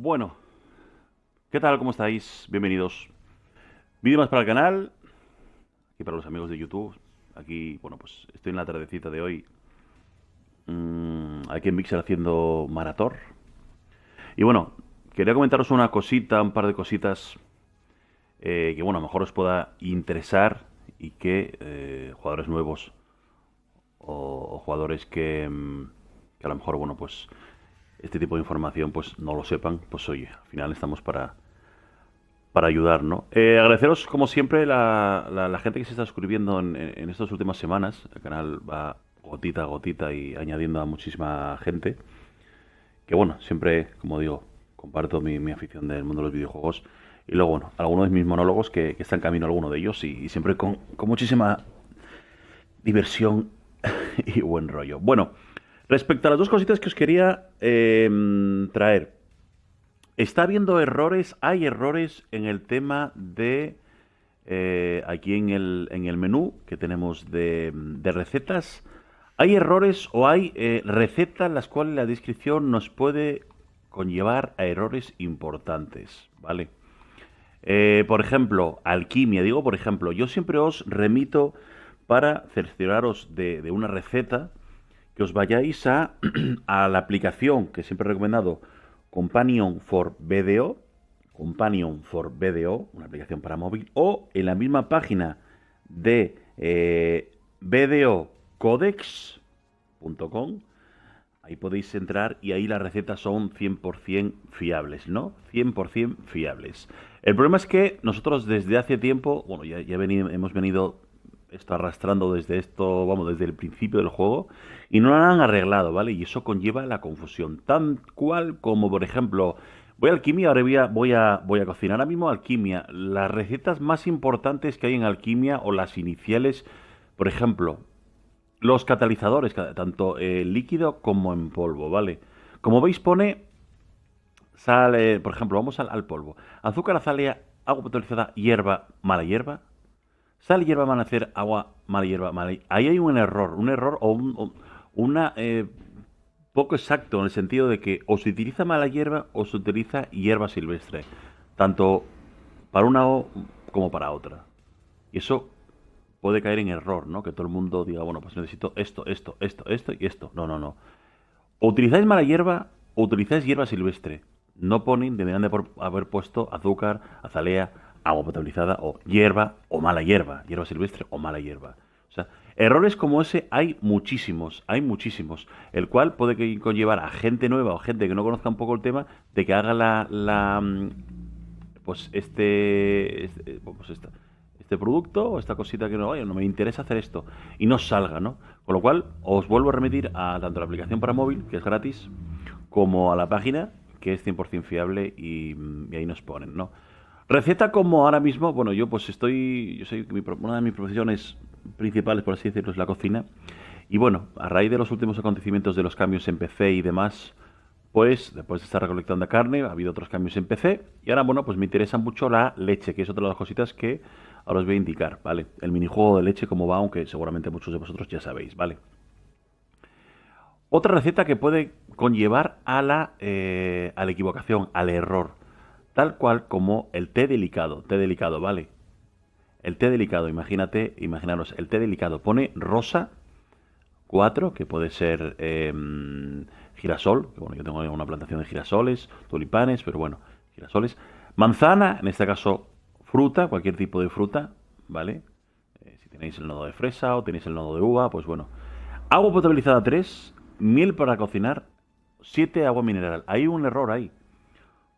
Bueno, ¿qué tal? ¿Cómo estáis? Bienvenidos. Vídeo más para el canal y para los amigos de YouTube. Aquí, bueno, pues estoy en la tardecita de hoy. Aquí en Mixer haciendo Marator. Y bueno, quería comentaros una cosita, un par de cositas que, bueno, a lo mejor os pueda interesar y que jugadores nuevos o jugadores que a lo mejor, bueno, pues este tipo de información pues no lo sepan, pues oye, al final estamos para ayudar, ¿no? Agradeceros, como siempre, la gente que se está suscribiendo en estas últimas semanas. El canal va gotita a gotita y añadiendo a muchísima gente. Que bueno, siempre, como digo, comparto mi afición del mundo de los videojuegos. Y luego, bueno, algunos de mis monólogos que están camino a alguno de ellos y siempre con muchísima diversión y buen rollo. Bueno, respecto a las dos cositas que os quería traer. Está habiendo errores, hay errores en el tema de aquí en el menú que tenemos de recetas. Hay errores o hay recetas las cuales la descripción nos puede conllevar a errores importantes, ¿vale? Por ejemplo, alquimia, digo por ejemplo, yo siempre os remito para cercioraros de una receta que os vayáis a la aplicación que siempre he recomendado, Companion for BDO, Companion for BDO, una aplicación para móvil, o en la misma página de bdocodex.com. Ahí podéis entrar y ahí las recetas son 100% fiables, ¿no? 100% fiables. El problema es que nosotros desde hace tiempo, bueno, hemos venido esto arrastrando desde esto, vamos, desde el principio del juego, y no lo han arreglado, ¿vale? Y eso conlleva la confusión. Tan cual como, por ejemplo, voy a alquimia, ahora voy a cocinar. Ahora mismo alquimia. Las recetas más importantes que hay en alquimia o las iniciales, por ejemplo, los catalizadores, tanto líquido como en polvo, ¿vale? Como veis pone sal, por ejemplo, vamos al polvo. Azúcar, azalea, agua potabilizada, hierba, mala hierba. Sal, hierba, mala hacer, agua, mala hierba, mala. Ahí hay un error o una poco exacto en el sentido de que o se utiliza mala hierba o se utiliza hierba silvestre, tanto para una o como para otra. Y eso puede caer en error, ¿no? Que todo el mundo diga, bueno, pues necesito esto y esto. No, no, no. O utilizáis mala hierba o utilizáis hierba silvestre. No ponen, deberían de haber puesto azúcar, azalea, agua potabilizada o hierba silvestre o mala hierba. O sea, errores como ese hay muchísimos, el cual puede conllevar a gente nueva o gente que no conozca un poco el tema de que haga pues este producto o esta cosita que no, oye, no me interesa hacer esto y no salga, ¿no? Con lo cual os vuelvo a remitir a tanto la aplicación para móvil, que es gratis, como a la página, que es 100% fiable y ahí nos ponen, ¿no? Receta como ahora mismo, bueno, yo soy, una de mis profesiones principales, por así decirlo, es la cocina. Y bueno, a raíz de los últimos acontecimientos de los cambios en PC y demás, pues después de estar recolectando carne, ha habido otros cambios en PC. Y ahora, bueno, pues me interesa mucho la leche, que es otra de las cositas que ahora os voy a indicar, ¿vale? El minijuego de leche, cómo va, aunque seguramente muchos de vosotros ya sabéis, ¿vale? Otra receta que puede conllevar a la equivocación, al error, tal cual como el té delicado, ¿vale? El té delicado, imaginaros, el té delicado pone rosa 4 que puede ser girasol, que bueno, yo tengo una plantación de girasoles, tulipanes, pero bueno, girasoles. Manzana, en este caso fruta, cualquier tipo de fruta, ¿vale? Si tenéis el nodo de fresa o tenéis el nodo de uva, pues bueno. Agua potabilizada 3 miel para cocinar, 7 agua mineral. Hay un error ahí.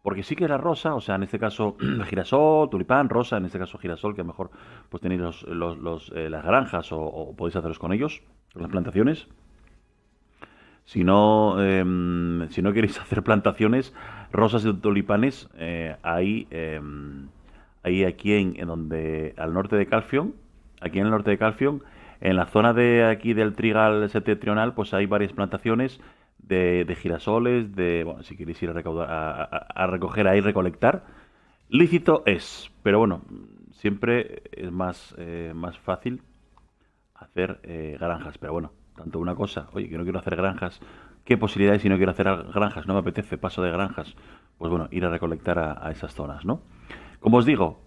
Porque sí que la rosa, o sea, en este caso girasol, tulipán, rosa, en este caso girasol, que a lo mejor pues tenéis las granjas o podéis haceros con ellos, con las plantaciones. Si no queréis hacer plantaciones, rosas y tulipanes, hay aquí en donde, al norte de Calfion, aquí en el norte de Calfion, en la zona de aquí del Trigal septentrional, pues hay varias plantaciones de girasoles, bueno, si queréis ir a recaudar, a recoger ahí, recolectar, lícito es, pero bueno, siempre es más fácil hacer granjas. Pero bueno, tanto una cosa, oye, que no quiero hacer granjas, ¿qué posibilidades si no quiero hacer granjas? No me apetece, paso de granjas. pues bueno, ir a recolectar a esas zonas, ¿no? Como os digo,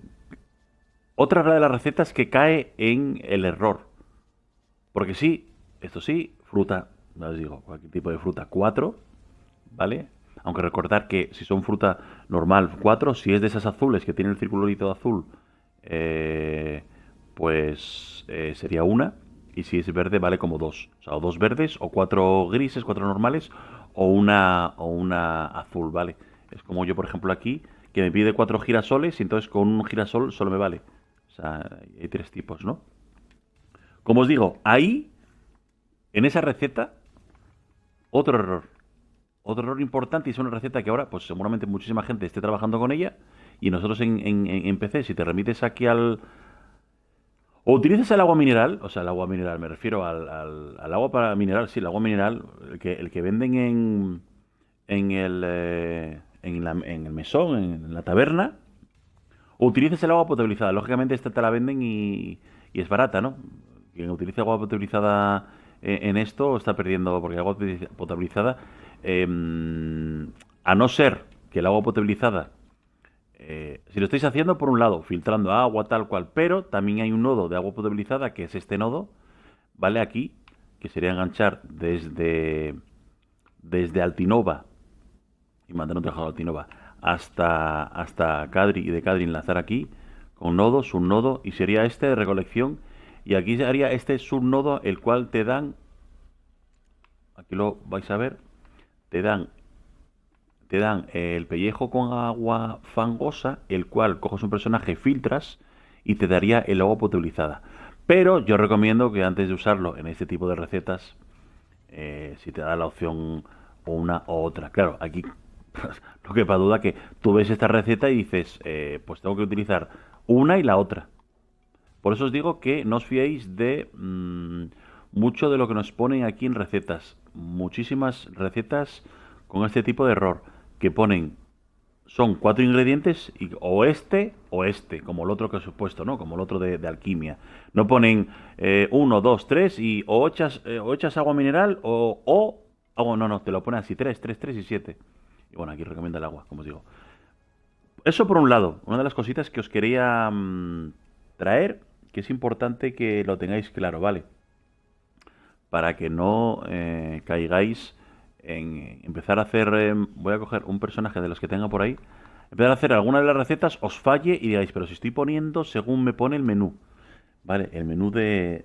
otra de las recetas que cae en el error. Porque sí, esto sí, fruta, ya os digo, cualquier tipo de fruta, 4, ¿vale? Aunque recordar que si son fruta normal, 4, si es de esas azules que tienen el circulito azul, eh, pues sería una, y si es verde vale como 2. O sea, o 2 verdes, o 4 grises, 4 normales, o una azul, ¿vale? Es como yo, por ejemplo, aquí, que me pide 4 girasoles, y entonces con un girasol solo me vale. O sea, hay 3 tipos, ¿no? Como os digo, ahí, en esa receta, otro error. Otro error importante y es una receta que ahora, pues seguramente muchísima gente esté trabajando con ella y nosotros en PC, si te remites aquí al... O utilizas el agua mineral, o sea, el agua mineral, me refiero al agua para mineral, sí, el agua mineral, el que venden en el mesón, en la taberna, o utilizas el agua potabilizada. Lógicamente esta te la venden y es barata, ¿no? Quien utiliza agua potabilizada en esto está perdiendo, porque el agua potabilizada, a no ser que el agua potabilizada, si lo estáis haciendo por un lado, filtrando agua tal cual, pero también hay un nodo de agua potabilizada que es este nodo, ¿vale? Aquí, que sería enganchar desde Altinova y mandar un trabajador a Altinova hasta Cadri y de Cadri enlazar aquí con nodo, subnodo y sería este de recolección y aquí haría este subnodo el cual te dan, aquí lo vais a ver, te dan el pellejo con agua fangosa, el cual coges un personaje, filtras y te daría el agua potabilizada. Pero yo recomiendo que antes de usarlo en este tipo de recetas, si te da la opción o una o otra. Claro, aquí no quepa duda que tú ves esta receta y dices, pues tengo que utilizar una y la otra. Por eso os digo que no os fiéis de mucho de lo que nos ponen aquí en recetas. Muchísimas recetas con este tipo de error que ponen son 4 ingredientes y o este, como el otro que os he puesto, ¿no? Como el otro de alquimia. No ponen 1, 2, 3 y o echas agua mineral no, te lo pone así, 3, 3, 3 y 7. Y bueno, aquí recomienda el agua, como os digo. Eso por un lado, una de las cositas que os quería traer, que es importante que lo tengáis claro, ¿vale? Para que no caigáis en empezar a hacer, voy a coger un personaje de los que tenga por ahí, empezar a hacer alguna de las recetas, os falle y digáis, pero si estoy poniendo según me pone el menú, ¿vale? El menú de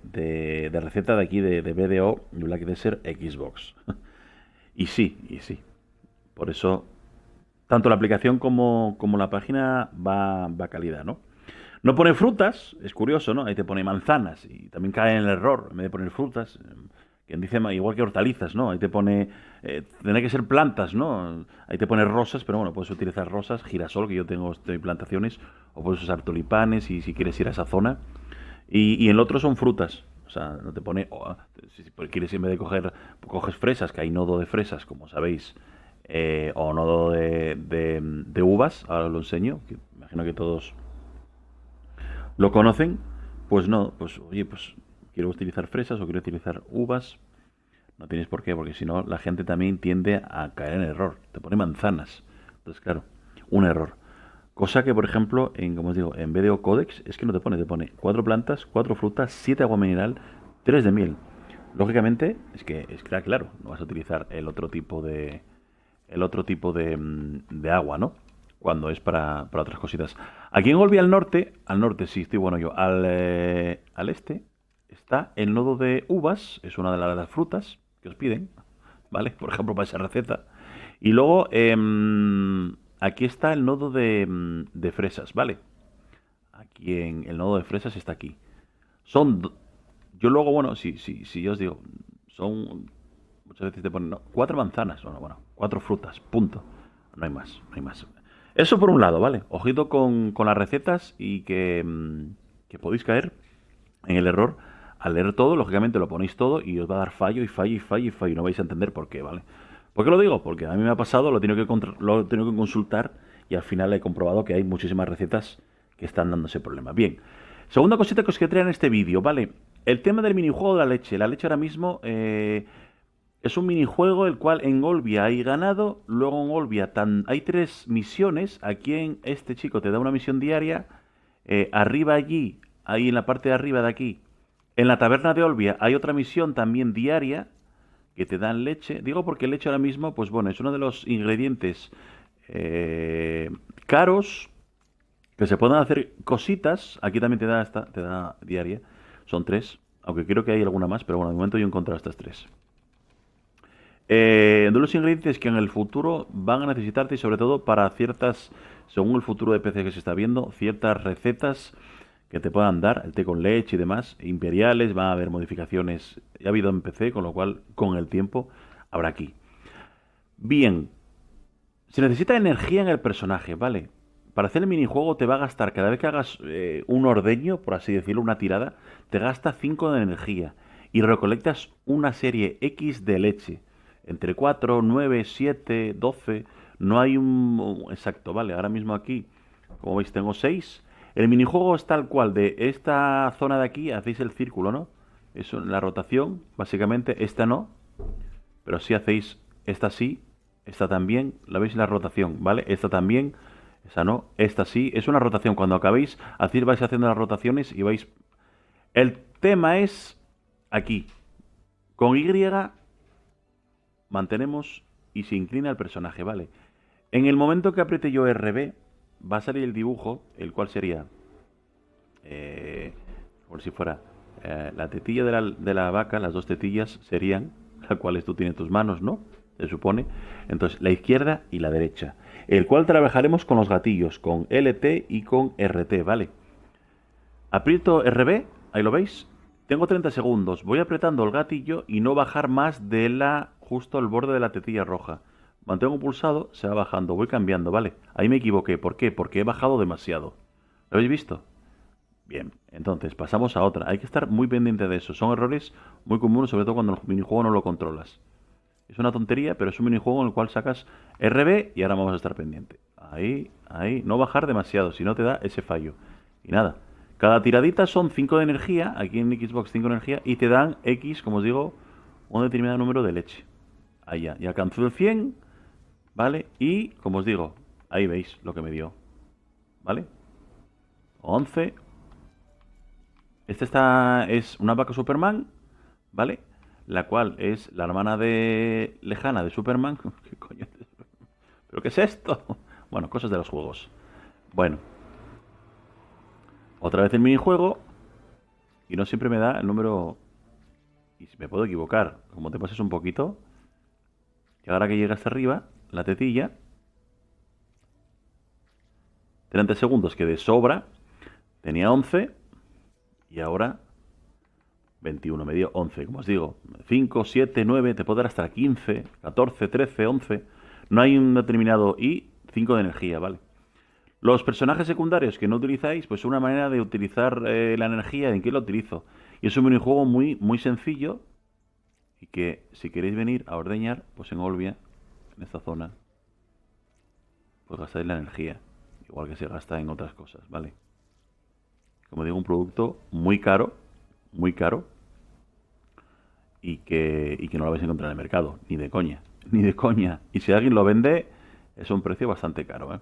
receta de aquí de BDO, Black Desert Xbox. Y sí, por eso tanto la aplicación como la página va a calidad, ¿no? No pone frutas, es curioso, ¿no? Ahí te pone manzanas y también cae en el error, en vez de poner frutas, quien dice igual que hortalizas, ¿no? Ahí te pone, tiene que ser plantas, ¿no? Ahí te pone rosas, pero bueno, puedes utilizar rosas, girasol, que yo tengo plantaciones, o puedes usar tulipanes y si quieres ir a esa zona. Y en el otro son frutas, o sea, no te pone, si quieres en vez de coges fresas, que hay nodo de fresas, como sabéis, o nodo de uvas, ahora os lo enseño, que imagino que todos lo conocen, pues no, pues oye, pues quiero utilizar fresas o quiero utilizar uvas, no tienes por qué, porque si no la gente también tiende a caer en error, te pone manzanas, entonces claro, un error. Cosa que, por ejemplo, como os digo, en BDO Codex es que no te pone 4 plantas, 4 frutas, 7 agua mineral, 3 de miel. Lógicamente, es que claro, no vas a utilizar el otro tipo de agua, ¿no? Cuando es para otras cositas. Aquí en Olvi al norte sí, estoy bueno yo, al este, está el nodo de uvas, es una de las frutas que os piden, ¿vale? Por ejemplo, para esa receta. Y luego, aquí está el nodo de fresas, ¿vale? Aquí en el nodo de fresas está aquí. Son, do- yo luego, bueno, sí, yo os digo, son, muchas veces te ponen, no, 4 manzanas, bueno, 4 frutas, punto. No hay más, no hay más. Eso por un lado, ¿vale? Ojito con las recetas y que podéis caer en el error al leer todo, lógicamente lo ponéis todo y os va a dar fallo y fallo y fallo y fallo y no vais a entender por qué, ¿vale? ¿Por qué lo digo? Porque a mí me ha pasado, lo he tenido que consultar y al final he comprobado que hay muchísimas recetas que están dando ese problema. Bien, segunda cosita que os quería traer en este vídeo, ¿vale? El tema del minijuego de la leche. La leche ahora mismo Es un minijuego el cual en Olbia hay ganado, luego en Olbia hay 3 misiones, aquí en este chico te da una misión diaria, arriba allí, ahí en la parte de arriba de aquí, en la taberna de Olbia hay otra misión también diaria que te dan leche. Digo porque el leche ahora mismo, pues bueno, es uno de los ingredientes caros que se pueden hacer cositas. Aquí también te da esta, te da diaria. Son 3, aunque creo que hay alguna más, pero bueno, de momento yo he encontrado estas 3. De los ingredientes que en el futuro van a necesitarte y sobre todo para ciertas, según el futuro de PC que se está viendo, ciertas recetas que te puedan dar, el té con leche y demás, imperiales, va a haber modificaciones, ya ha habido en PC, con lo cual con el tiempo habrá aquí. Bien, se necesita energía en el personaje, ¿vale? Para hacer el minijuego te va a gastar, cada vez que hagas un ordeño, por así decirlo, una tirada, te gasta 5 de energía y recolectas una serie X de leche. Entre 4, 9, 7, 12, no hay un exacto, ¿vale? Ahora mismo aquí, como veis, tengo 6. El minijuego es tal cual, de esta zona de aquí hacéis el círculo, ¿no? Eso, la rotación, básicamente, esta no, pero si hacéis esta sí, esta también, la veis la rotación, ¿vale? Esta también, esa no, esta sí, es una rotación. Cuando acabéis, así vais haciendo las rotaciones y vais... El tema es aquí, con Y mantenemos y se inclina el personaje, ¿vale? En el momento que apriete yo RB, va a salir el dibujo, el cual sería, por si fuera, la tetilla de la vaca, las 2 tetillas serían, las cuales tú tienes tus manos, ¿no? Se supone. Entonces, la izquierda y la derecha. El cual trabajaremos con los gatillos, con LT y con RT, ¿vale? Aprieto RB, ahí lo veis. Tengo 30 segundos. Voy apretando el gatillo y no bajar más de justo al borde de la tetilla roja. Mantengo pulsado, se va bajando. Voy cambiando, ¿vale? Ahí me equivoqué. ¿Por qué? Porque he bajado demasiado. ¿Lo habéis visto? Bien, entonces pasamos a otra. Hay que estar muy pendiente de eso. Son errores muy comunes, sobre todo cuando el minijuego no lo controlas. Es una tontería, pero es un minijuego en el cual sacas RB y ahora vamos a estar pendiente. Ahí, ahí. No bajar demasiado, si no te da ese fallo. Y nada. Cada tiradita son 5 de energía, aquí en Xbox 5 de energía, y te dan X, como os digo, un determinado número de leche. Ahí ya. Y alcanzó el 100, ¿vale? Y, como os digo, ahí veis lo que me dio. ¿Vale? 11. Es una vaca Superman, ¿vale? La cual es la hermana lejana de Superman. ¿Qué coño es esto? ¿Pero qué es esto? Bueno, cosas de los juegos. Bueno, otra vez el minijuego. Y no siempre me da el número. Y me puedo equivocar. Como te pases un poquito. Y ahora que llega hasta arriba, la tetilla. 30 segundos que de sobra. Tenía 11. Y ahora 21, me dio 11, como os digo. 5, 7, 9, te puedo dar hasta 15, 14, 13, 11. No hay un determinado y 5 de energía, ¿vale? Los personajes secundarios que no utilizáis, pues es una manera de utilizar la energía. ¿En qué lo utilizo? Y es un minijuego muy, muy sencillo y que si queréis venir a ordeñar, pues en Olbia, en esta zona, pues gastáis la energía. Igual que se gasta en otras cosas, ¿vale? Como digo, un producto muy caro, y que no lo vais a encontrar en el mercado, ni de coña, ni de coña. Y si alguien lo vende, es un precio bastante caro, ¿eh?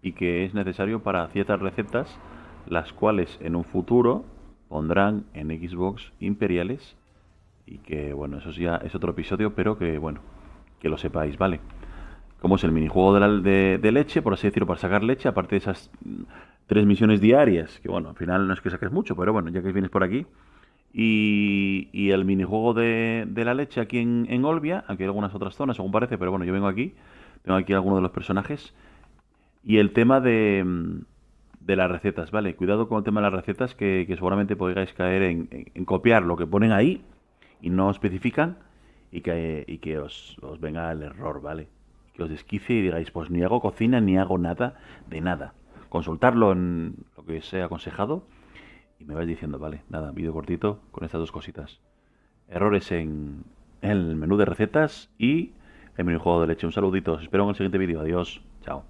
Y que es necesario para ciertas recetas, las cuales en un futuro pondrán en Xbox imperiales, y que, bueno, eso ya es otro episodio, pero que, bueno, que lo sepáis, ¿vale? Como es el minijuego de leche, por así decirlo, para sacar leche, aparte de esas 3 misiones diarias, que bueno, al final no es que saques mucho, pero bueno, ya que vienes por aquí. Y el minijuego de la leche aquí en Olbia, aunque hay algunas otras zonas, según parece, pero bueno, yo vengo aquí, tengo aquí algunos de los personajes. Y el tema de las recetas, ¿vale? Cuidado con el tema de las recetas, que seguramente podgáis caer en copiar lo que ponen ahí y no especifican, y que os venga el error, ¿vale? Que os desquicie y digáis, pues ni hago cocina ni hago nada de nada. Consultarlo en lo que os he aconsejado y me vais diciendo, vale, nada, vídeo cortito con estas 2 cositas. Errores en el menú de recetas y el minijuego de leche. Un saludito, os espero en el siguiente vídeo. Adiós, chao.